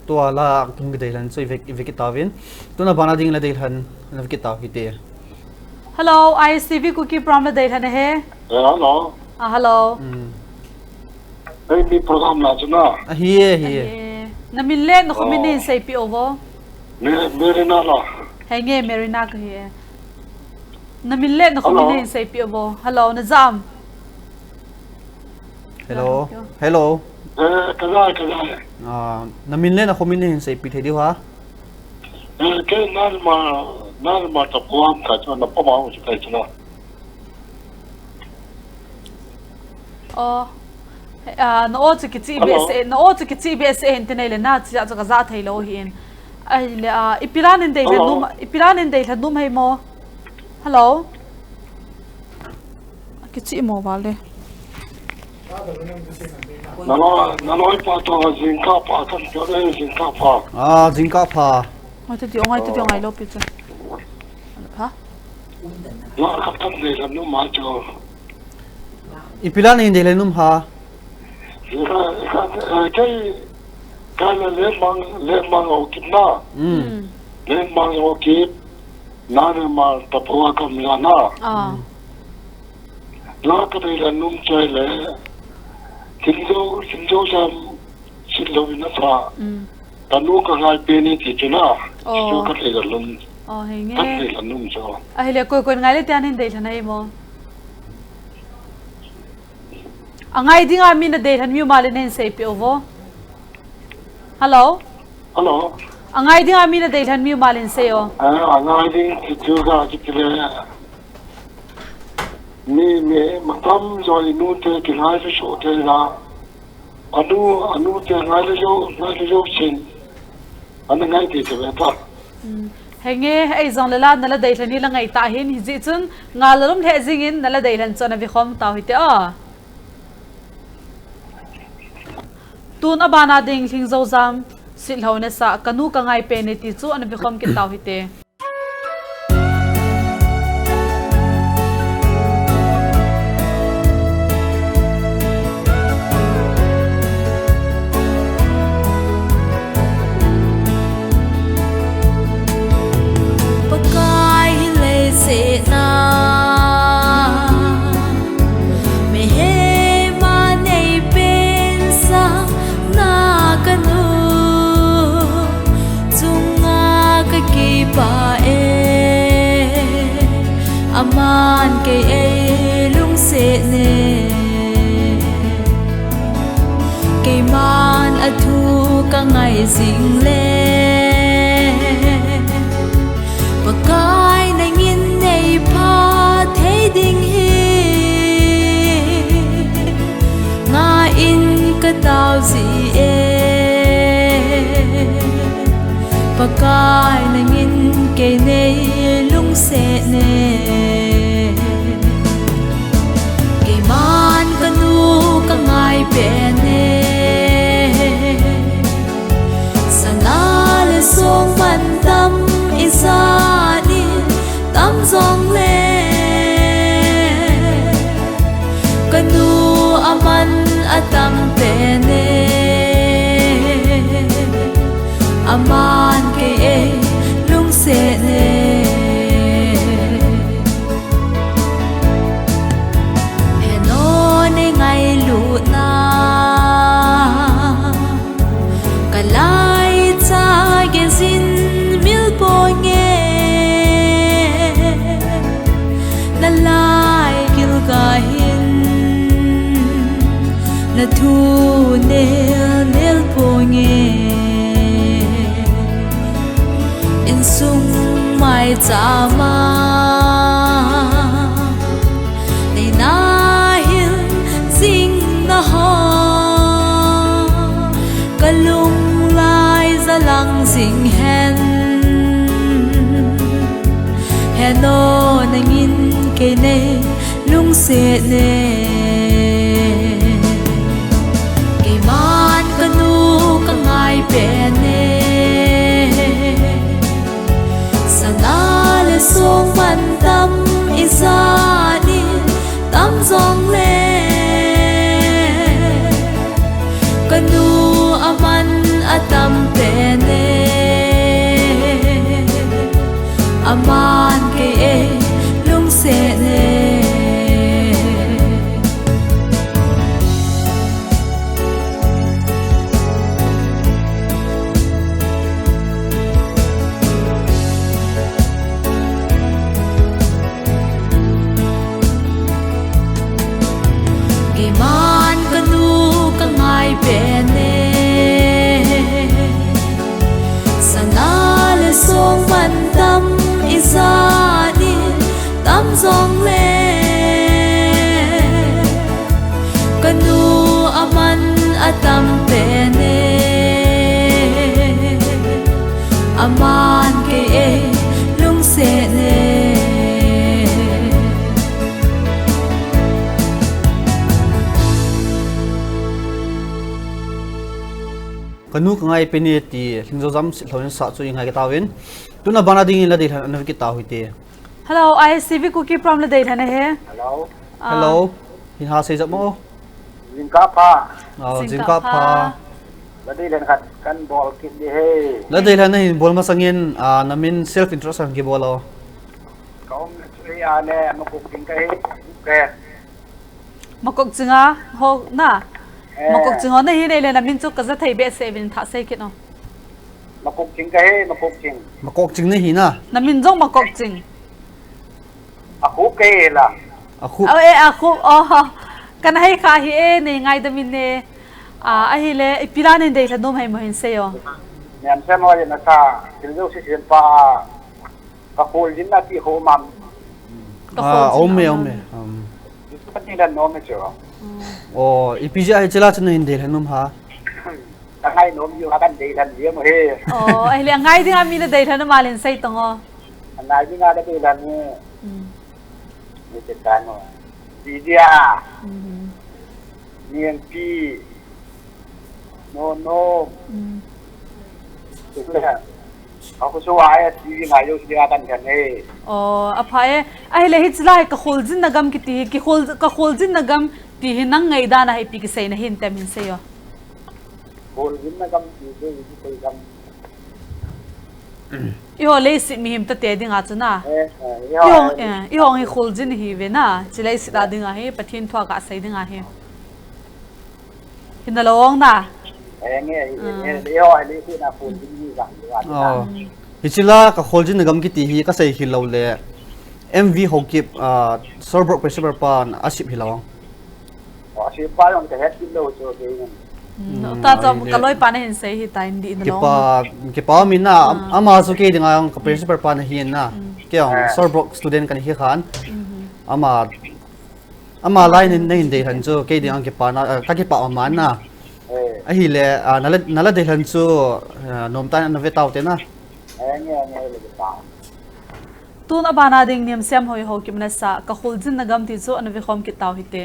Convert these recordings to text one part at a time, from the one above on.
tua la tung Ladeilhen so Vikitavin tuna bana ding Ladeilhen na Vikitav hite. Hello, ISTV Kuki from Ladeilhen he. Hello. Hello. Hey, program na chuna. Here. Na mille no khomini say pi ovo. Merina la. Henge Merina ka he. Na mille no khomini say pi ovo. Hello, na jam. Hello. Kaza. Na minle na khomini say pi thedi ha. Ke narma ta program ka chuna pa ma uchi kai chuna. No otu kiti BS no otu kiti BS hintenele na tsia tsa za thailo hin. Ai le ipiranin Ladeilhen num hay mo. Hello. Kiti mo vale. Nalo pa to zinka pa kan jore zinka pa. Zinka pa. Ngai tu ngai lo pizza. Ha? La kaptan Ladeilhen no ma jo. Ipiranin Ladeilhen num ha. Cái lên mang Haokip na. Lên mang Haokip na mà tập hoa cầm là na. Lá cái đây là nung chơi lệ. Chính dấu xem xin lỗi nó phá. Ta nung cái hai bên thì chứ na. Chú cái đây là nung. Cái đây là nung cho. Ai le koi ngai le tian Ladeilhen ai mo. Angai dinga mi Ladeilhen mi malin say pi ovo. Hello. Angai dinga mi Ladeilhen mi malin say o. Angai ding chu ga ki le. Mi matam rồi nu te ki ngai le sho te la. Anu te ngai le jo chin. Anu ngai te te ta. Henge ai zong le la na Ladeilhen ni la ngai ta hin hi ji chun ngalrum the jingin na Ladeilhen chona vi khom ta hite a. Tun abana ding thing zo zam silho ne sa kanu ka ngai pe ne ti chu an bi khom ki taw hite. Pakai le se na aman ke lung se ne ke man athu ka ngai sing le pakai na ngin nei pha thei ding hi nga in ka tau si pakai na ngin ke nei lung se ne ke man kanu ka ngai pe ne sana le song man tam isa ni tam zong le kanu aman atam pe ne aman ke lung se ne heno ne ngai lu na kalai cha gen sin mil po nge na lai kil ka hin na thu nel po nge sung mai chama nei na hil sing na ha kalung lai za lang sing hen heno nangin ke ne lung se ne ke man kanu ka ngai pe ne sana le song man tam isa ni tam zong le kanu aman atam pe aman ke e lung se ne kanu kangai peni ti lingzo jam thon sa chu ingai ka tawin tuna bana ding Ladeilhen an ki taw hite. Hello, ISTV Kuki from Ladeilhen he. Hello. Hello hin ha sei mo Jingka pa. jingka pha Ladeilhen kan ball kit di he. Ladeilhen na hin bol masangin namin self introduction ki bolo Kaum sri ane makuk jingka he. Ke. Makok chinga ho na. Makok chinga na hi le na min chu ka za thei be se bin tha se ki no. Makuk jingka he makuk jing. makok ching na hi na Na min jong makok ching. Aku ke la. aku Aku kan hai kha hi e ne ngai da min ne a hi le ipiranin dei la nom hai mo hin se yo. Niam se mo ya na sa. Tiljo si sin pa. Kakul din na ti ho mam. ome Pati na no me cho. ipija ai chela chna hin Ladeilhen num ha Tangai nom yu akan Ladeilhen dia mo he. Ai le ngai ding ami la dei la malin sai tongo. Anai ni ngada Ladeilhen ni. Ni tetano. Dia. Nian pi. No. Aku suwa ai TV ngai yo dia akan kan he. Aphae ai le hits lai ka kholjin nagam ki ti ki kholjin nagam ti hinang ngai dana hai pi ki sei na hin tamin se yo. Bol din na gam ti de ko gam. Yo le si mi him ta te ding a chuna. Yo ngi kholjin hi ve na chilai si da ding a he pathin thwa ka sei ding a he. Hin da lawng na. Nghe yo ai le si na bol din ni gam ya. hichila ka kholjin gam ki ti hi ka sei hi lo le MV Haokip server pressure pan asip hi lawang Si pa yung ka het lo cho de. Ta chom ka loi pa na hin sei hi ta indi na lawng. ki pa min na ama su ke dinga ang ka pressure pan hi na ke ang server student kan hi khan ama line in nei Ladeilhen chu ke ding ang ki pa na ka ki pa man na a hi le Ladeilhen chu nom tan na ve taw te na Nghe le ta. Tun abana ding niam sem hoi ho kim na sa ka kholjin nagam ti chu an ve khom ki taw hite.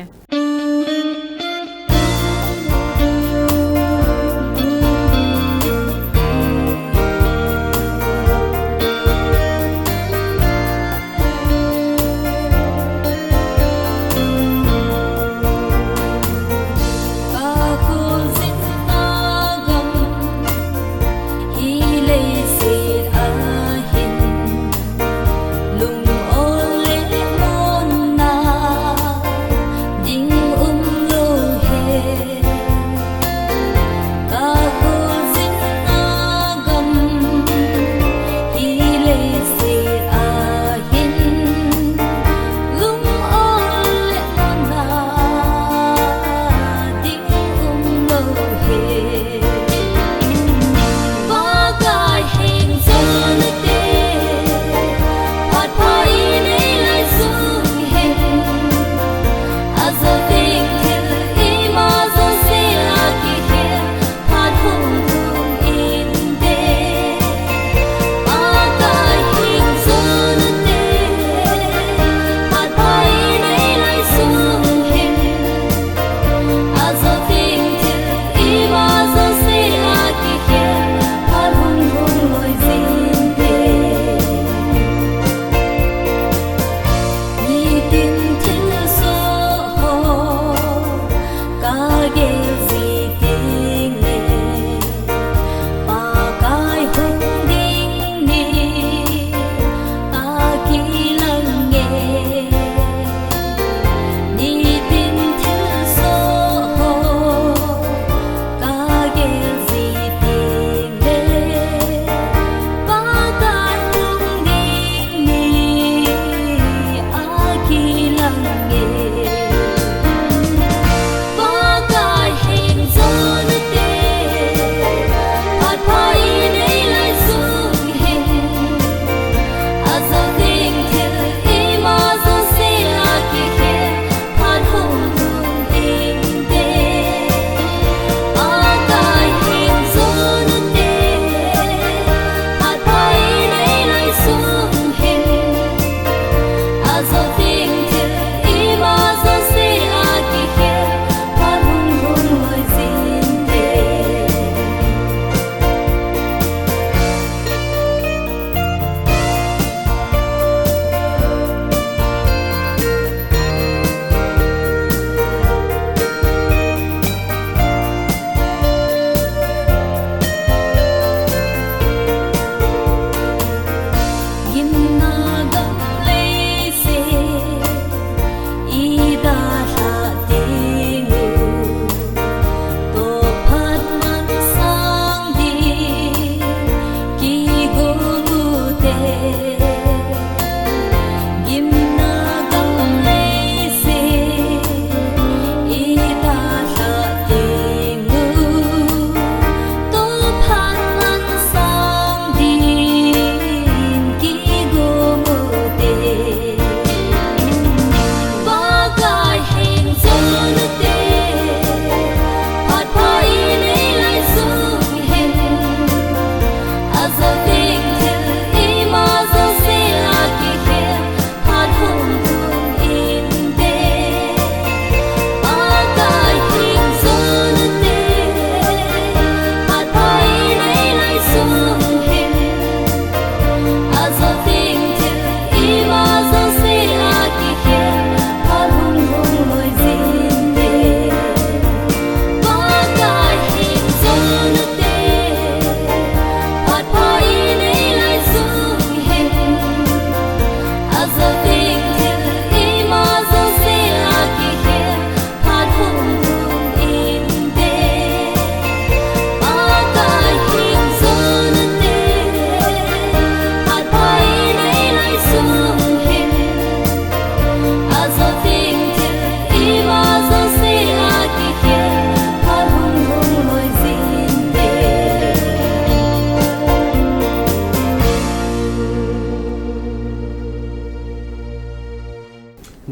Lung ole mon na ding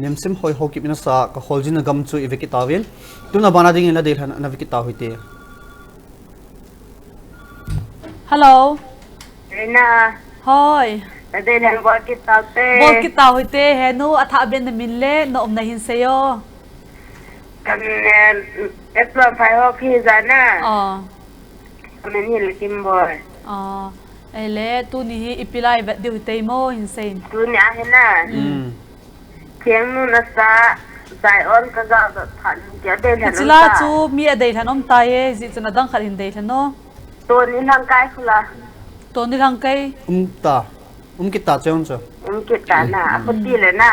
mem sim hoi Haokip ina sa ka holjin gam chu ivikitawin tuna bana ding ila Ladeilhen na vikitaw hite Hello. Rina, Hoi. Ladeilhen bol kita te. Bol kita hoite henu atha ben na minle no om na hin sayo. Kan Episod phai ho phi zana. Kamen hil kim boy. Ele tu ni hi ipilai vet di hoite mo insane. Tu ni ahin na. Thieng nu na sa zai on ka ga da than ke Ladeilhen. Chila chu mi Ladeilhen om tai e zi chuna dang khat hin Ladeilhen no. Tu ni lang kai khula. To ni lang kai kita cheon cho kita na aputi le na.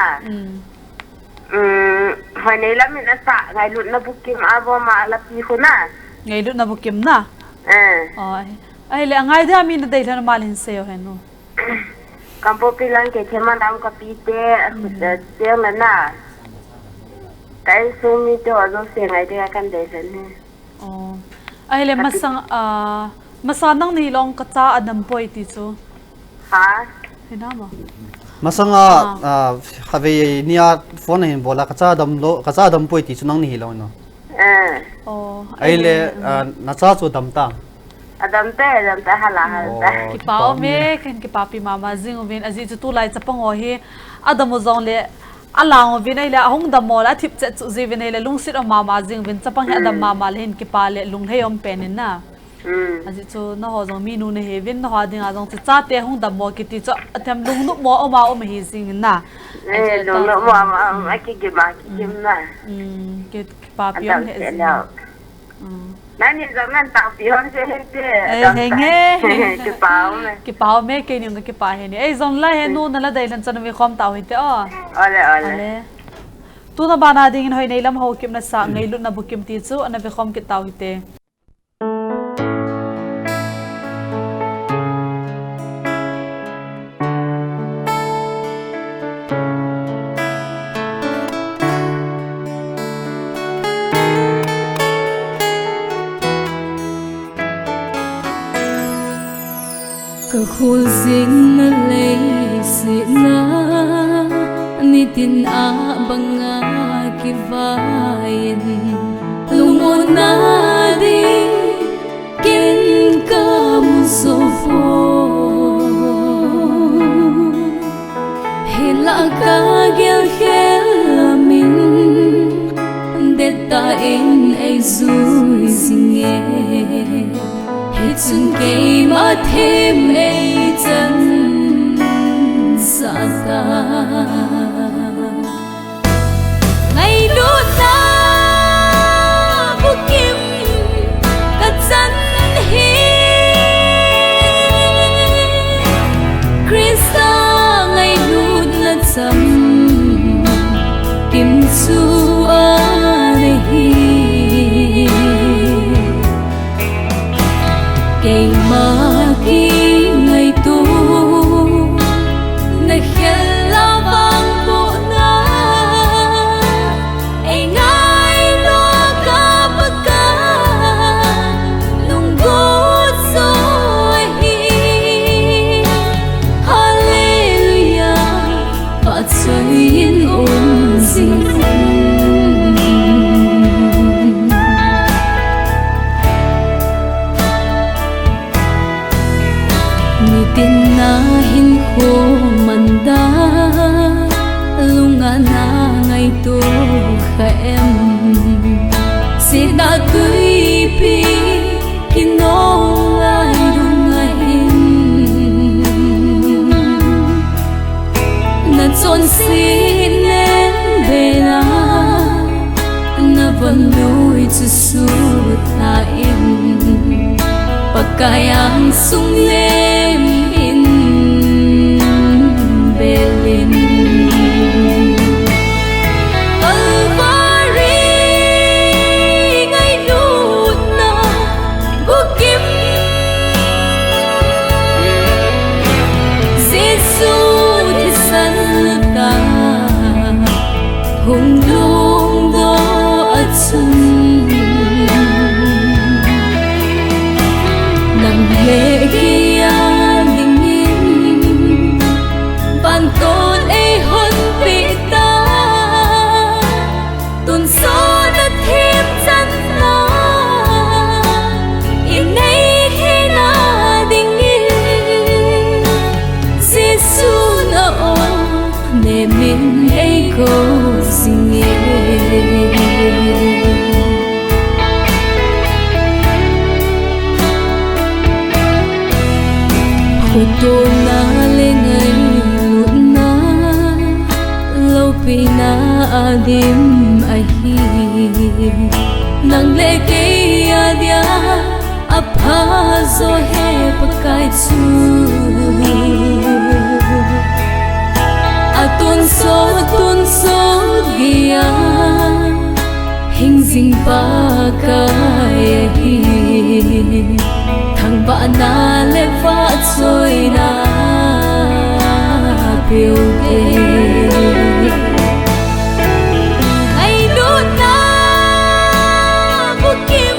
Hồi này là mình đã xả ngày lụt nó bục kim abo mà là pi khuna. Ngày lụt nó bục kim na. Ai le ngai da min Ladeilhen mal hin seo henu. Kampo pilang ke chema dam ka pite asut tiang na na. Kai sumi to azo se ngai de kan Ladeilhen ne. Ai le masanang ni long kacha adam poi ti chu. Ha? Hinama. masanga have nia phone hin bola kacha dam poi ti chunang ni hilong no ai le na cha chu dam ta Adam te hala hala. Ki pao me kan ki papi mama zing ovin azi chu tu lai chapang o hi adamu zong le alang ovin ai le ahong damola thip che chu zivin ai le lungsit o mama zing vin chapang adam mama le hin ki pa le lung heyom penin na azi chu no ho zong minu ne hevin no ha ding a zong cha te hong damo ki ti chu athem lung nu mo o ma o ma hi zing na Lung no mo aki ki ma ki na. Ki papi om he zing Nani zaman tak pion se hente. Henge Ki pao me ke ni ki pa he ni ei zong la he nu na Ladeilhen chan mi khom taw hite o ole. Tu na bana ding hoi nei lam Haokip na sa ngai lut na bukim ti chu ana ve khom ki taw hite Ka khul zing na lei si na ni tin a banga ki vain lungon na ding kin ka so fo hela ka gel min deta in ai zui singe Hitsung kay hethem ay chân sa ta Ngày lút na bukim kat san hi Krista ngày lút na cham kim su ahin Kay maki ngay tu na chelha vang po na ay ngay lo kapagka lungkot so ahin Hallelujah patsayin sing Tinahin ko manda lunga na ngay tu khaem si da tui pi kinong ai dungahin na chon sin nen bela na van lui chu su thain pagkayang sungnem Berlin Alvari ngay lút na bukim Giêsu thì sân ta hùng lung do ở chung nằm lệ kia tôn ai hôn bị ta câu xin nghe hồ tô na lên ngày lụt na lâu pi na adim ahin nang le ke adia apha zo he pakai chu tun so gia hình dinh pa kai hi thằng bạn na le va trôi na piu de ai lút na bu kim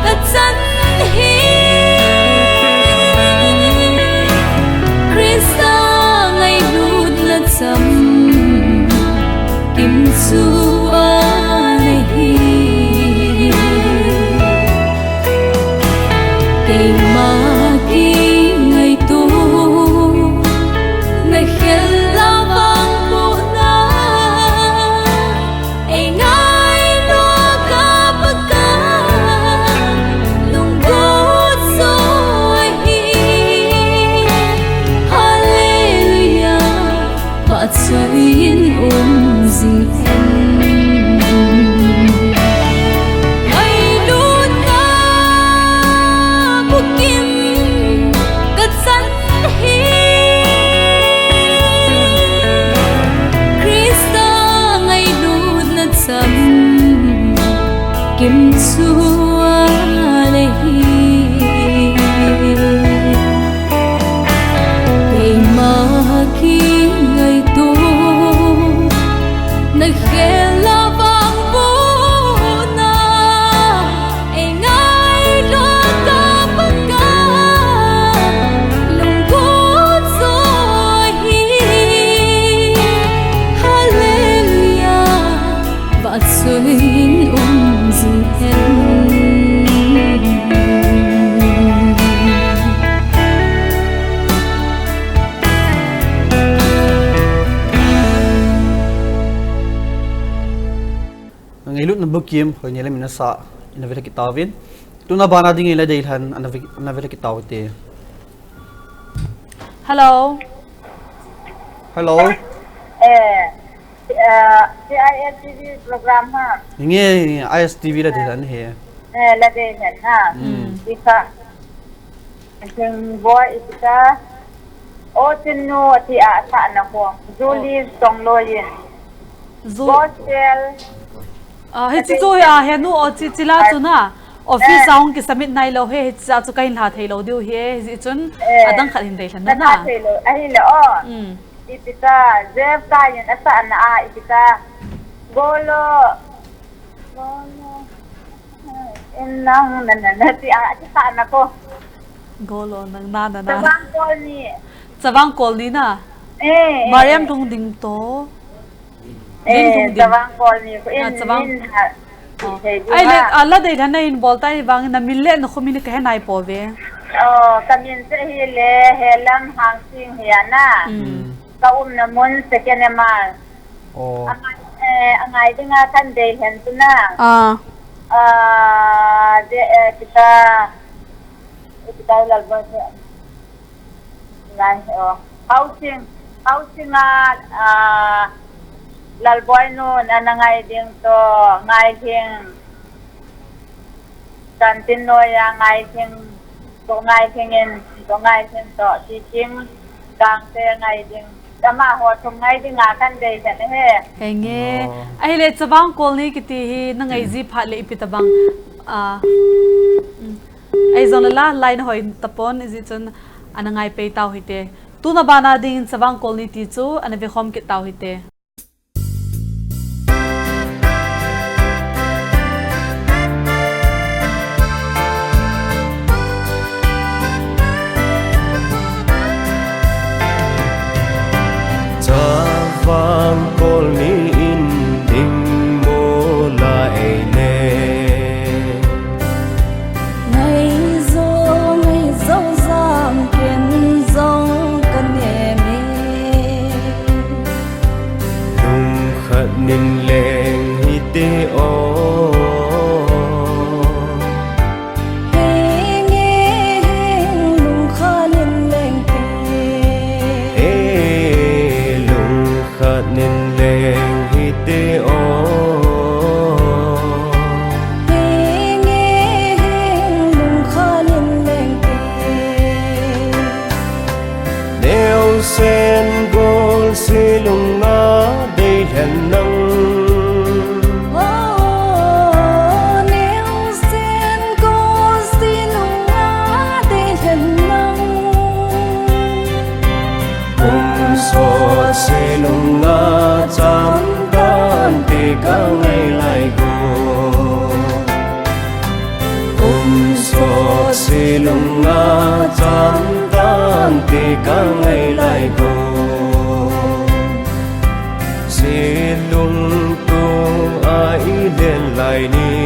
cắt chân hi sam kim su ahi cây ma ki ngày tu ngày khel la vang bu na ai ngai no ka paka lung go so hi hallelujah Bát xoay yên dinh hen ngày lút na bu kim cắt sẵn hi Krista ngày lút na chăm kim chua lê hi cây ma ki ngày tu nơi khe la vang vô na ai ngay lo ta bất cả lòng cốt rồi hallelujah và xuyên dinh hen ngai lut na bukim hoi ni le mina sa ina vela ki tawin tuna bana ding ila deilhan ana vela ki tawte hello ISTV program ha nge ISTV la deilhan he Ladeilhen ha isa boy isa o tinu ti a sa na ko joulou song lo yin Bostel he chi chu ya he nu o chi chila chu na office sound ki submit nai lo he cha chu kain la thei lo diu he ji chun adang khat hin dei hlan na ahi lo ipita zev ka yin asa na a ipita golo nang na ti a ti sa na ko golo nang na Tawang kol ni na Mariam thung ding to Tawang kol ni ko in ai le ala dei thana in bol tai wang na mille no khomini ka nai po ve kamin se hi le helam hang sing hiana ka na mun second mal angai dinga kan dei hen tuna de kita lalbon ngai housing lalboy no nanangai ding to ngai thing kantin no ya ngai thing to si kim kang te ngai ding tama ho thum ngai ding kan dei ta he henge ai le chawang kol ni kiti hi nangai ji pha le ipitabang ai zon la line hoi tapon is it an anangai pe taw hite tuna bana ding chawang kol ni ti chu anabe khom ki taw hite vang kol ni in ding mo lại nè ngày dâu giang kiên dâu cần nhẹ mê sen gol silunga dei hen nang so silunga cham dan ti ka ngai lai go so silunga cham dan ti ka ngai lai go silung tu ai lên lai ni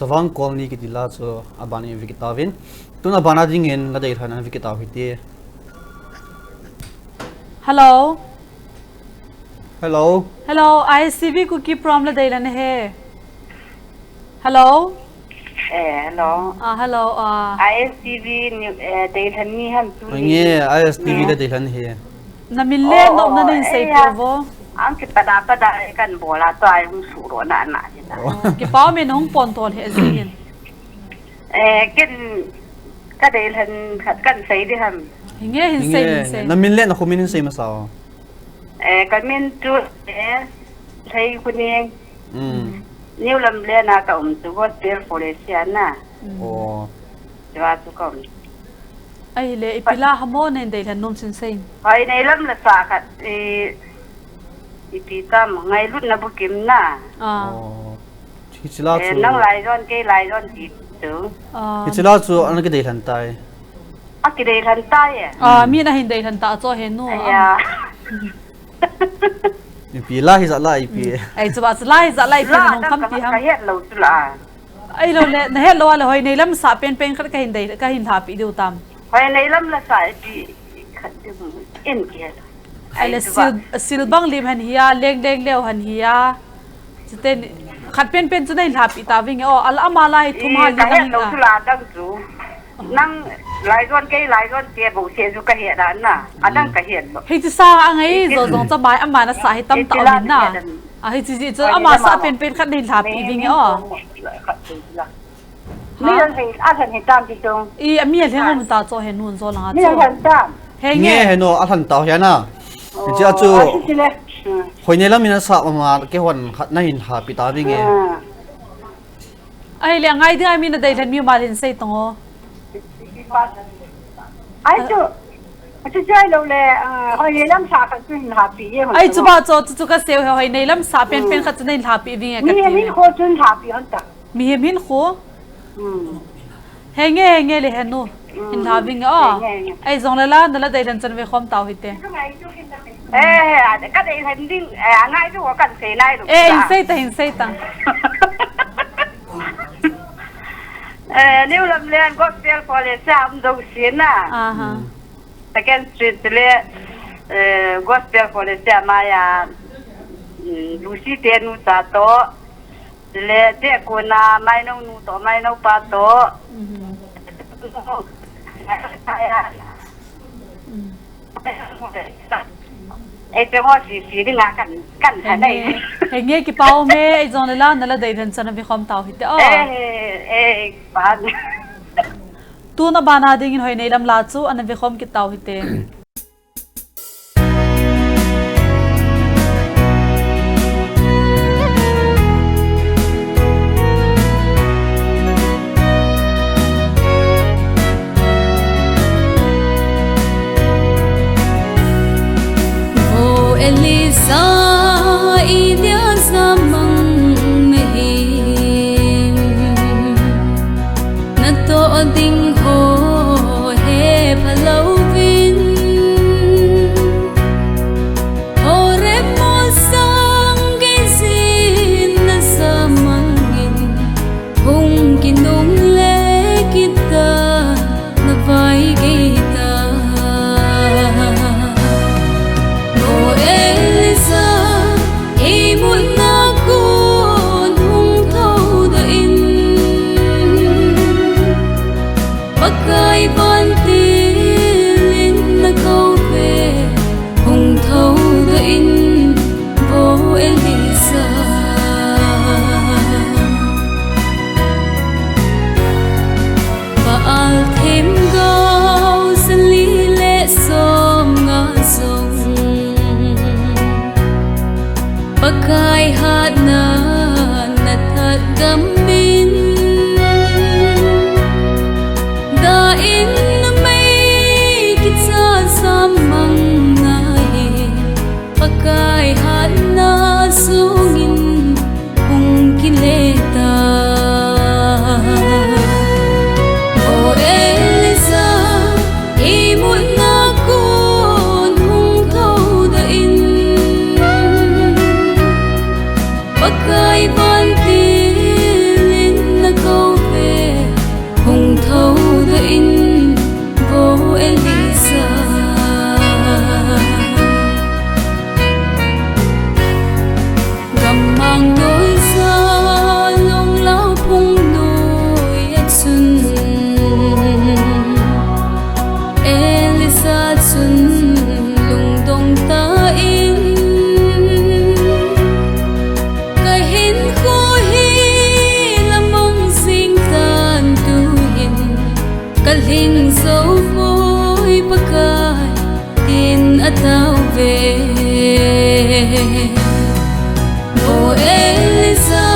Savang colony ki dila so abani vikitavin tuna bana dingin Ladeilhen an vikitav hite. Hello. Hello. Hello, ISTV Kuki from Ladeilhen he. Hello. Hello. Hello. ISTV Ladeilhen ni han tu. Nge ISTV Ladeilhen he. Na mille no na din say po. Ang pada kan bola to ay suro na na. Ki pa min hong pontol he zin. Kin Ladeilhen kan say di ham. Hinge hin say. Na mille na kumin say masaw. Kan min tu say kuning. New lam le na ka tu gospel foundation na. Jwa tu kom. Ai le ipila hamon en dei han nom sin sein. Hai nei lam la sa khat ipitam ngai lut na bukim na. Hiche la chu nang lai ron ti tu. Hiche la chu an ke dei han tai. Ki dei han tai mi na hin dei han ta cho hen nu. Ya. Ipi la hi za la ipi. Ai chu ba lai za lai pin nom kham ti ham. Ka het lo tu la. Ai lo le na het lo la hoi nei lam sa pen khat ka hin dei ka hin tha pi du tam. Hai nei lam la sa ti khat in kia. Ai le sil bang lim han hiya leng leo han hiya. Chiten khat pen chu nei tha pi ta wing al ama lai thum ha li dang lo tu la dang chu. Nang lai ron ke bo se ju ka het dan na. Adang ka het lo. Hei chi sa angai zo zong cha bai ama na sa hi tam ta min na. Hei chi chu ama sa pen khat nei tha pi wing Ni ran hei ahan hei tam ti tong. I ami le ngom ta cho hen nun zo la Ni ran tam. Hei Nghe he no a than tao hiana. Chi a chu hoi nei lam ina sa ma ke hon khat na hin ha pi ta winge. Ai le ngai dia mi na dei than mi ma lin sei tong Ai chu chai lo le hoi nei lam sa khat tu hin ha pi ye. Ai chu ba chu ka seo hoi nei lam sa pen khat chu nei ha pi winge ka Ni kho chun ha pi han ta. mi hem hin kho henge le henu in having ai zong la dei than chan ve khom tau hite ka dei han ding ngai chu kan se nai lu. In sei ta New lam len gospel foundation do sin na. Second street le gospel foundation ma ya Lucy tenu ta to le te ko na mai no nu to mai no pa to. Ai te mo si đi ngã kan thà này. Hei nghe ki pau me ai zong la dei than chan ve khom tau hite ba tu na bana ding in hoi nei lam la chu an ve khom ki tau hite Elisa idia zamang mehim na to ding ho he palovin ore mo sang gizin na zamangin hung kinung le kita na vai kita Kai van tin na câu về hùng thâu da in vô Elisa và al thêm gao dân lý lệ xóm ngã rồng và kai hát na thật gấm in mấy cái cha samang ngai pakai hat na sungin hung kileta o Elisa imut na kun hung thâu da in pakai van tin na câu về hung thâu in vô Elisa gầm mang đôi da lông lao phung đôi xuân Elisa xuân lung đông ta in cái hin khô hi là mong sinh tan tu hin kalhin dấu vôi pakai tin atau về o Elisa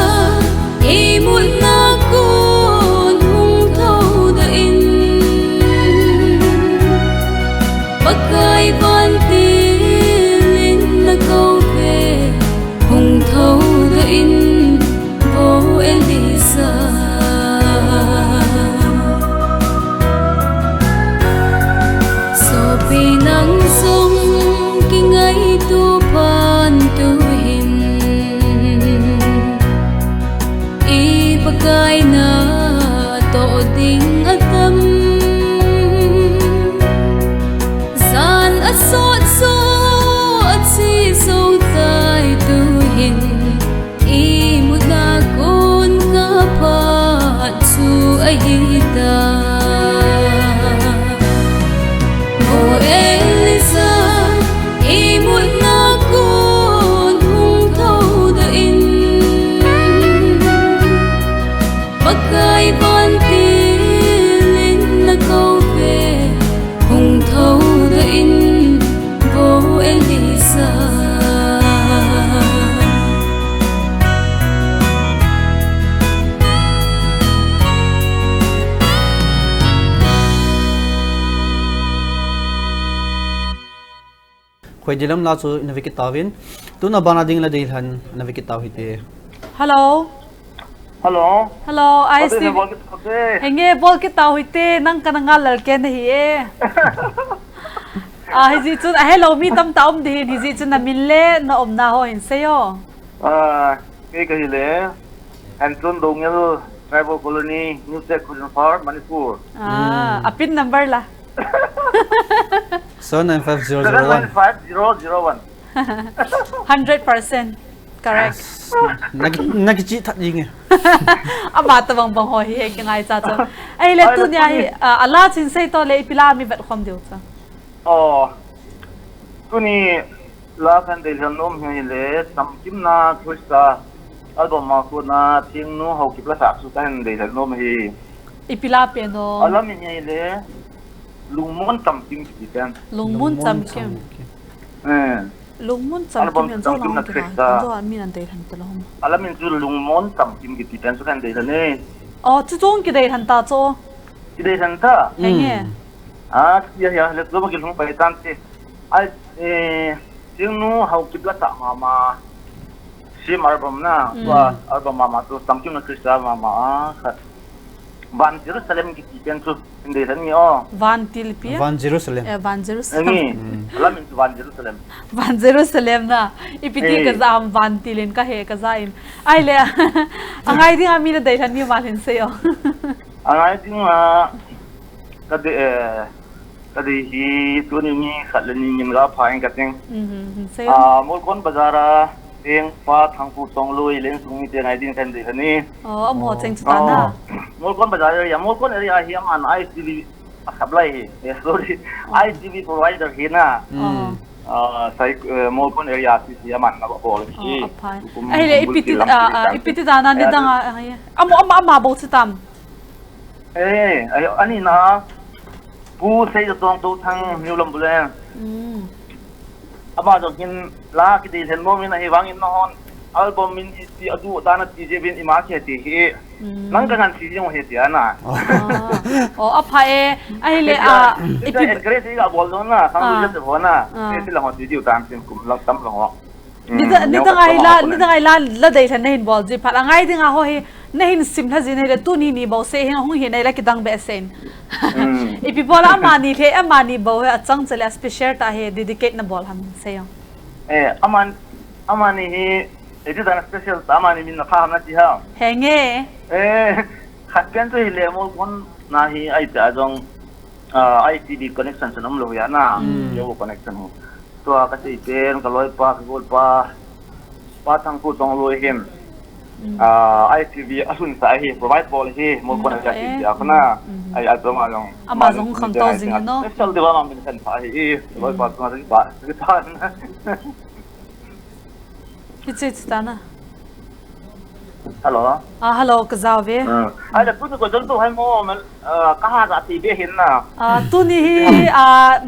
ding atam san asot so at si so tai tu hin I muda kun ngapa su ahita o elisa I muda kun hung thâu da in Pagkai van tilin na câu về hùng thâu da in vô Elisa khoi dilam la chu navikit tawin tu na bana ding la Ladeilhen navikit taw hite Hello. Hello. Hello, ISTV. Henge bol ki taw hite nang kananga lalke na hi e. Hizi chun hello mi tam taom din hizi chun na minle na omna ho hin seyo. Cái le and chun dong ngel tribal colony New Zealand Farm Manipur. Apin number la. 795001 75001. 100% correct. nagichi that ying Ama tabang bang ho hi ke ngai cha cha. Ai le tu nya hi ala chin sei to le pila mi vet khom deu cha. Kuni la kan de nom hi le tam kim na Krista album ma ko na thing nu Haokip la sa su kan de nom hi. Ipila pe no. Alam hi le lungmon tam kim ki tan. Lungmun cham kim. Lungmun cham kim yan zo lang ke na. Zo an min an dei han te lo. Alam min chu lungmon tam kim ki tan su kan de ne. Chu zong ki dei han ta cho. Ki de han ta. Henge. Ya le zo ma ki lung pai tan te. Ai tiếng nu Haokip la ta mama sim album na wa album mama tu tam kim na Krista mama van Jerusalem ki tipen tu inde ran yo Van Tilpia Van Jerusalem Van Jerusalem ni lamin tu Van Jerusalem Van Jerusalem na ipiti ka zam Van Tilin ka he ka zaim ai le angai ding ami na dei than mi malin se yo angai ding ka de hi tu ni khat le ni la phaing ka teng se mol kon bazara teng pa thangpu tong loi len sung te ngai din kan de ni mo cheng chuta na mol kon bazar ya mol kon area hi am an ISTV supply hi sorry ISTV provider hi na sai mol kon area si am an na bol hi ai le ipiti dana ni danga ama bo chitam ani na pu sei tong tu thang new lam bulen ama jong hin la ki de sen mo min hi wangin no hon album min ti adu dana ti je bin ima ke ti hi nang kan si jong he ti ana apae ai le ipi grace ga bol don na sang du je ho na ti la ho ti diu tam sin kum lam tam lo ho ni da la dei than nei bol ji phala ngai dinga ho hi nei sim la jin hele tu ni bo se hing hung hi nei la ki dang be sen ipi bola amani the amani bo he achang chale special ta he dedicate na bol ham se yo amani hi edi dan special ta amani min na kha na ti ha henge khat pen to hi le mo kon na hi ai ta jong ISTV connection sanam lo ya na yo connection ho to ka sei pen ka loi pa gol pa thang pu tong loi hem ISTV asun sa hi provide ball hi mo kon ka ti ya kana ai atom along amazon kham to jing no special de ba min san pa hi loi pa ma ri ba ri ta na kichit ta na hello hello ka zawe ai da pu ko jong to hai mo man ka ha za ti be hin na tu ni hi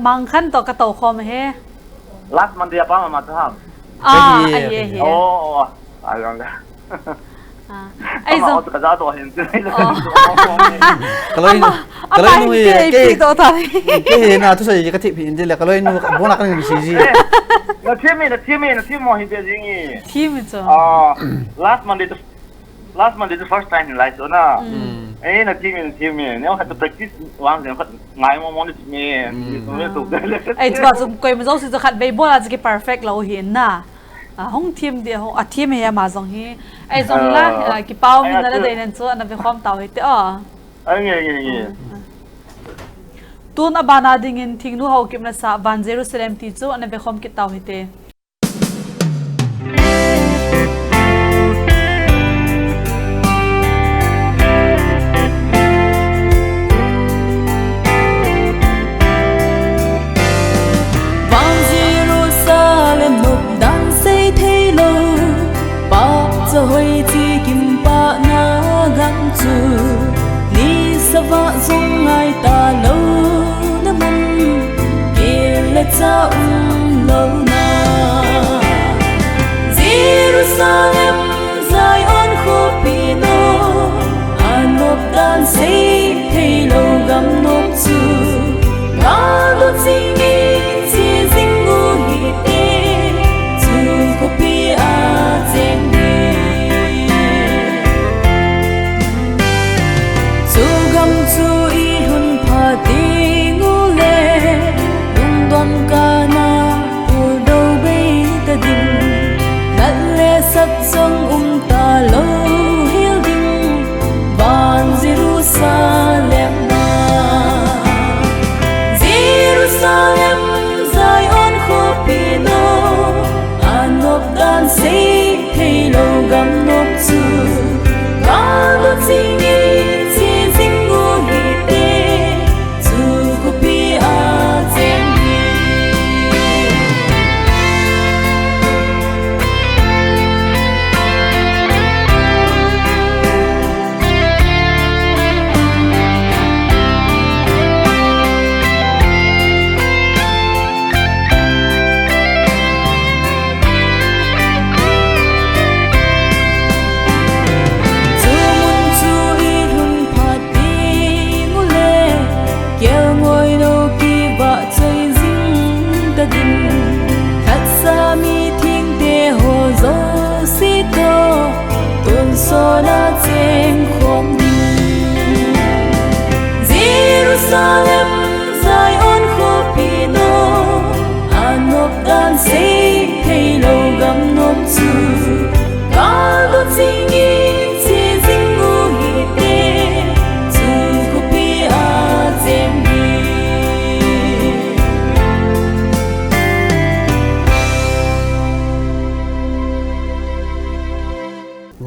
mang khan to ka to khom he last monday pa ma ta ha ai he ai jong da ai zo ka za to hin kaloi nu ke to ta ke na tu sai ka ti pin de la kaloi nu bona kan si ji na team mo hi be jingi team cho last monday the first time in life so na na team ne ha to practice wang ne ngai mo ni me to ai twa zum koi mo zo si zo khat be bola ji perfect lo hin na hong team de ho team he ma zong hi ai zong la ki pau min na de nen chu na be khom taw hi te Nghe. Tun abana dingin thingnu Haokip na sa Van Jerusalem ti chu ana be khom ki taw hite. Van Jerusalem nộp đàn xây thế lâu ba cho hoi chi kim pa na gam chu ni sava zong ngai ta lâu na man ke le cha lâu na Jerusalem Zion kho pino anop đàn xây thế lâu gam nộp chu ga lo chi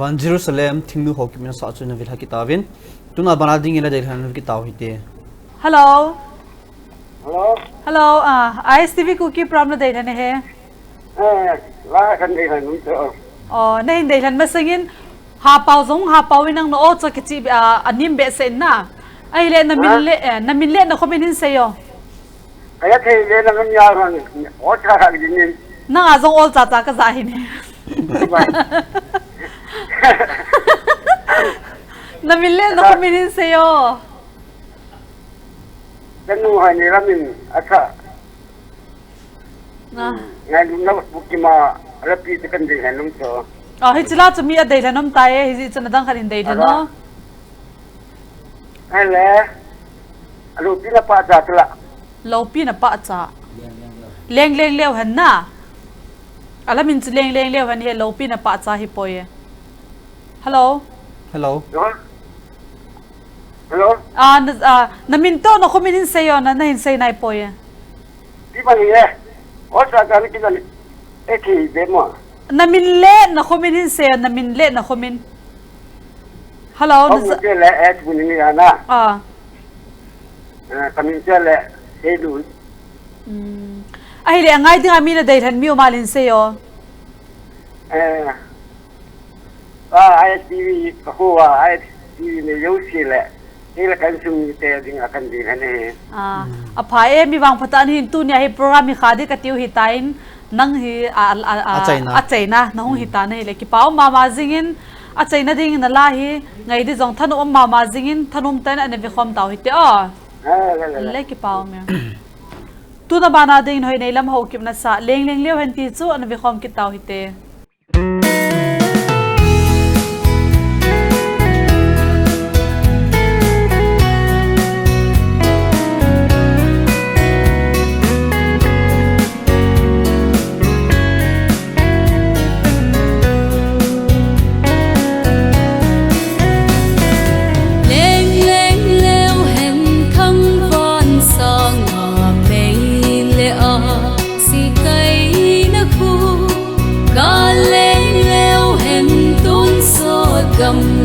Van Jerusalem thingnu Haokip na sa chu na vilha kitawin tuna banading ila Ladeilhen kitaw hite. Hello. Hello. ISTV Kuki from Ladeilhen he. La kan Ladeilhen nung so. Na hin Ladeilhen masingin hapaw zong hapawin ang noo sa kichi anim be sen na. Ay le na minle na kominin sayo. Kaya kay le na yaron o cha ka ginin. Na nga zong all tata ka zahin he. Namili na kominin sa'yo. Danuhan nila min asa. Ngayon na bukima rapi kan Ladeilhen nung so. Hichila chumi a Ladeilhen nom taye hisi chanadang kanin Ladeilhen no. Hele. Alo pina pa cha tla. Lopi na pa cha. Leng leo han na. Alamin si leng leo han he lopi na pa cha hi poye. Hello. Hello. Naminto na kominin sa'yo na nahinsay na ipoye. Di ba niya? O sa gani kita ni eki demo. Naminle na kominin sa'yo, naminle na komin. Hello. O mutele et bunini ana. Kamin sele edun. Ay le angay din amin na Ladeilhen mi umalin sa'yo. ISTV Kukuha, ISTV ni Yosile. Ila kan sung te ding akan din hane. Apae mi wang patan hin tu niya hi program mi khadi katiu hitain nang hi achaina nahung hitana hi le ki pau mama zingin achaina ding na lahi ngai di jong thanu mama zingin thanum tan ane ve khom taw hite le ki pau me tu na bana ding hoi nei lam Haokip na sa leng leo han ti chu ane ve khom ki taw hite.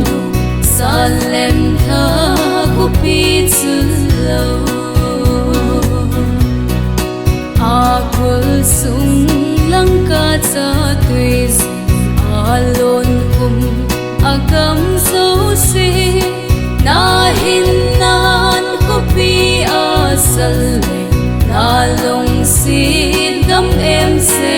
lu sa lem tha ku pi chu lo a kul sung lang ka cha tui alon kum agam so si na hin nan ku pi asal na long si gam em se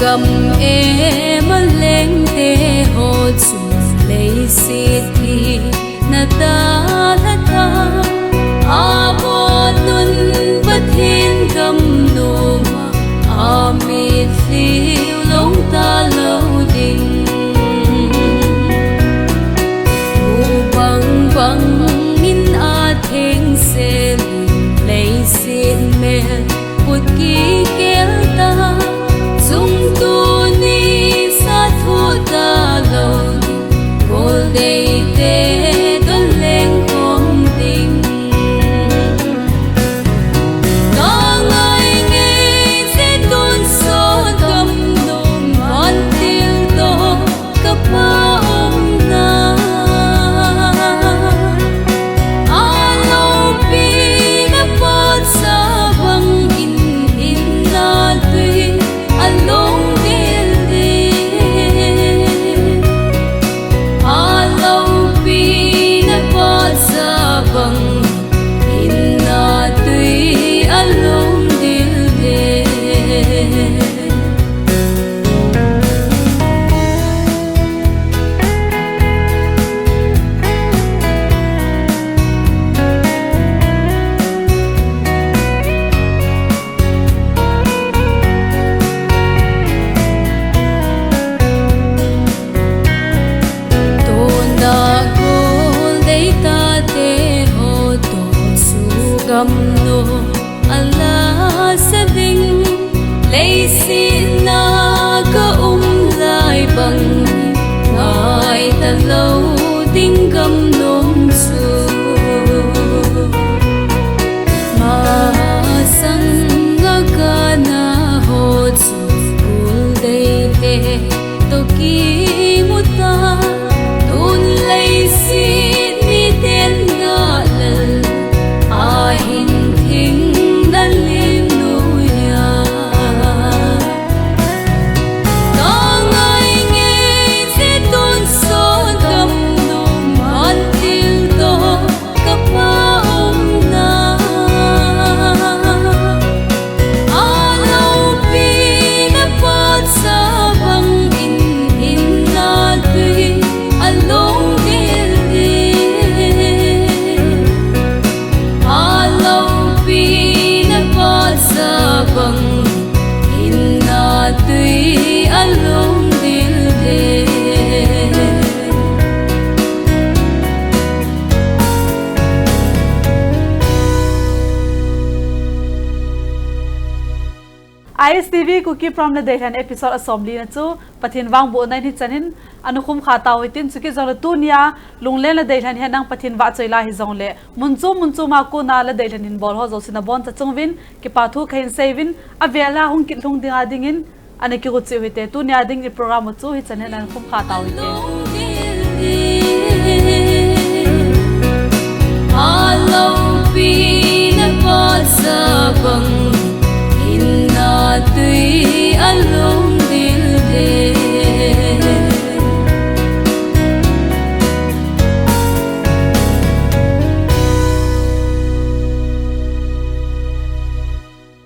gam em leng te ho chu lei si thi na ta la ta a bo nun pathin gam no ma a mi thi long ta lo ding u bang bang in a theng se lei si me put ki kel ta Sung tu ni sa thu ta lo Gol day te don leng kong ting Ka ngay ngay se tôn so gam no man til to ka pa om na Alo pi na pat sa bang in na tui along del de along pi na pat sa bang in na tui along del de gam no ala sa ding lei si na ka lai bang ngai ta lo ding gam nom su ma sang nga ka na ho chu ul dei te to ki mu ta tun lei si ni ten ga lal ahin thing nan lim nu ya ta ngai nge se tôn so gam no man til to ka pa om na alo pi na pat sa bang in na tui along del de bang in na tui along del de ISTV Kuki from Ladeilhen episode assembly na chu pathin wang bo nai ni chanin anukhum kha taw hitin chuki zala tunia lunglen Ladeilhen henang pathin wa choila hi zongle munchu ma ko na Ladeilhen in bol ho zo sina bon cha chungwin ki pathu khain sevin avela hung ki lung dinga dingin ane ki gutsi hite tunia ding i program chu hi chanen anukhum kha taw hite Hello